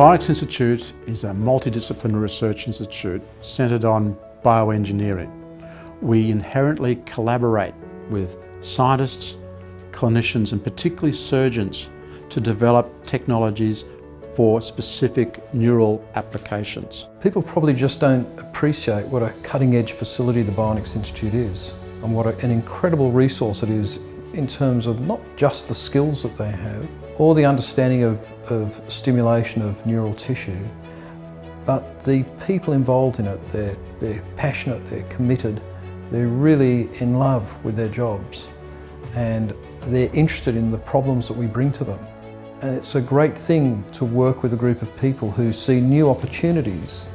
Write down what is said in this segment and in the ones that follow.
Bionics Institute is a multidisciplinary research institute centred on bioengineering. We inherently collaborate with scientists, clinicians and particularly surgeons to develop technologies for specific neural applications. People probably just don't appreciate what a cutting-edge facility the Bionics Institute is and what an incredible resource it is in terms of not just the skills that they have or the understanding of stimulation of neural tissue, but the people involved in it. They're passionate, they're committed, they're really in love with their jobs and they're interested in the problems that we bring to them. And it's a great thing to work with a group of people who see new opportunities,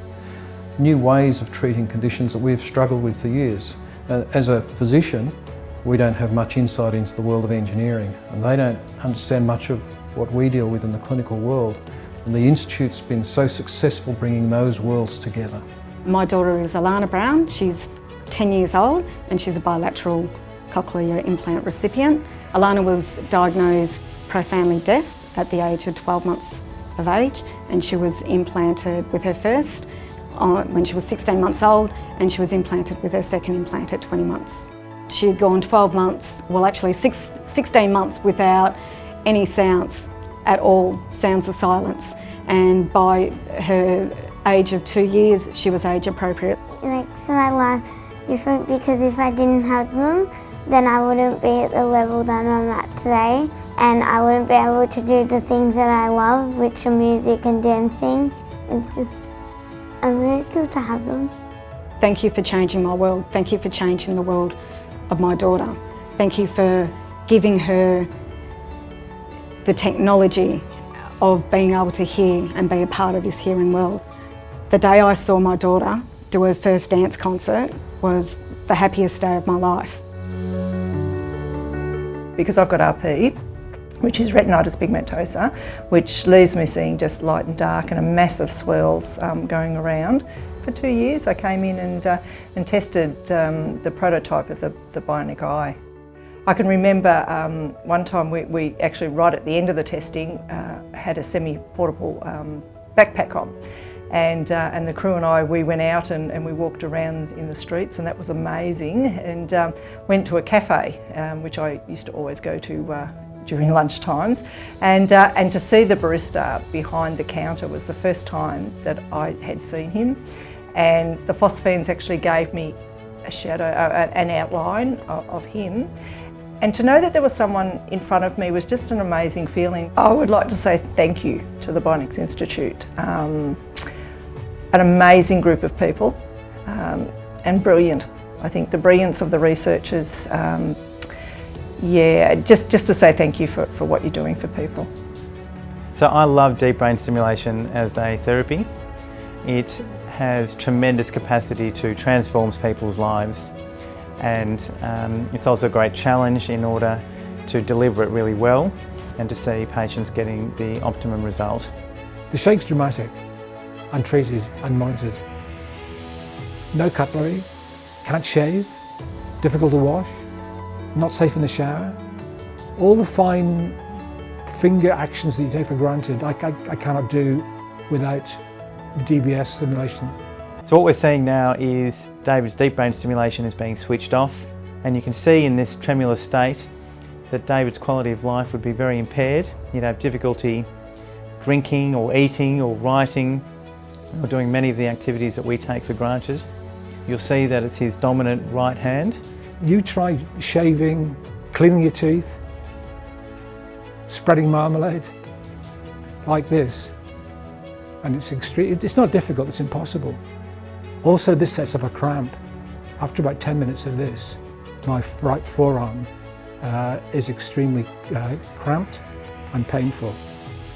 new ways of treating conditions that we've struggled with for years. As a physician, we don't have much insight into the world of engineering and they don't understand much of what we deal with in the clinical world. And the Institute's been so successful bringing those worlds together. My daughter is Alana Brown. She's 10 years old and she's a bilateral cochlear implant recipient. Alana was diagnosed profoundly deaf at the age of 12 months of age, and she was implanted with her first when she was 16 months old, and she was implanted with her second implant at 20 months. She had gone 12 months, well actually 16 months without any sounds at all, sounds of silence, and by her age of 2 years she was age appropriate. It makes my life different because if I didn't have them, then I wouldn't be at the level that I'm at today, and I wouldn't be able to do the things that I love, which are music and dancing. It's just a miracle to have them. Thank you for changing my world. Thank you for changing the world of my daughter. Thank you for giving her the technology of being able to hear and be a part of this hearing world. The day I saw my daughter do her first dance concert was the happiest day of my life. Because I've got RP, which is retinitis pigmentosa, which leaves me seeing just light and dark and a massive swirls going around. For 2 years I came in and tested the prototype of the bionic eye. I can remember one time we actually, right at the end of the testing, had a semi-portable backpack on. And the crew and I, we went out and we walked around in the streets, and that was amazing, and went to a cafe, which I used to always go to during lunch times, and to see the barista behind the counter was the first time that I had seen him, and the phosphines actually gave me a shadow, an outline of him. And to know that there was someone in front of me was just an amazing feeling. I would like to say thank you to the Bionics Institute. An amazing group of people and brilliant. I think the brilliance of the researchers, just to say thank you for what you're doing for people. So I love deep brain stimulation as a therapy. It has tremendous capacity to transform people's lives, and it's also a great challenge in order to deliver it really well and to see patients getting the optimum result. The shake's dramatic, untreated, unmonitored. No cutlery, can't shave, difficult to wash, not safe in the shower. All the fine finger actions that you take for granted, I cannot do without DBS stimulation. So what we're seeing now is David's deep brain stimulation is being switched off, and you can see in this tremulous state that David's quality of life would be very impaired. He'd have difficulty drinking or eating or writing or doing many of the activities that we take for granted. You'll see that it's his dominant right hand. You try shaving, cleaning your teeth, spreading marmalade like this, and it's extreme. It's not difficult, it's impossible. Also, this sets up a cramp. After about 10 minutes of this, my right forearm is extremely cramped and painful.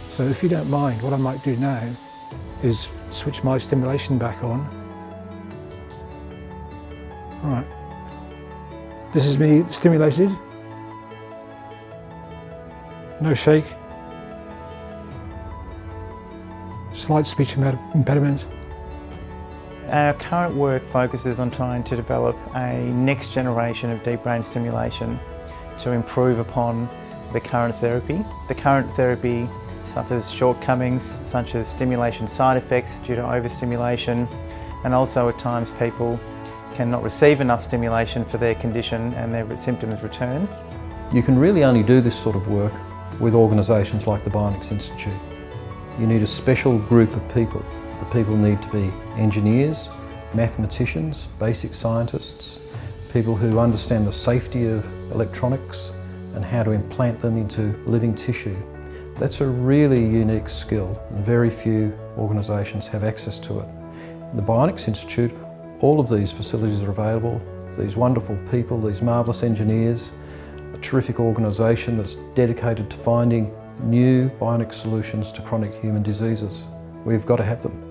So if you don't mind, what I might do now is switch my stimulation back on. All right. This is me stimulated. No shake. Slight speech impediment. Our current work focuses on trying to develop a next generation of deep brain stimulation to improve upon the current therapy. The current therapy suffers shortcomings such as stimulation side effects due to overstimulation, and also at times people cannot receive enough stimulation for their condition and their symptoms return. You can really only do this sort of work with organisations like the Bionics Institute. You need a special group of people. The people need to be engineers, mathematicians, basic scientists, people who understand the safety of electronics and how to implant them into living tissue. That's a really unique skill and very few organisations have access to it. In the Bionics Institute, all of these facilities are available, these wonderful people, these marvellous engineers, a terrific organisation that's dedicated to finding new bionic solutions to chronic human diseases. We've got to have them.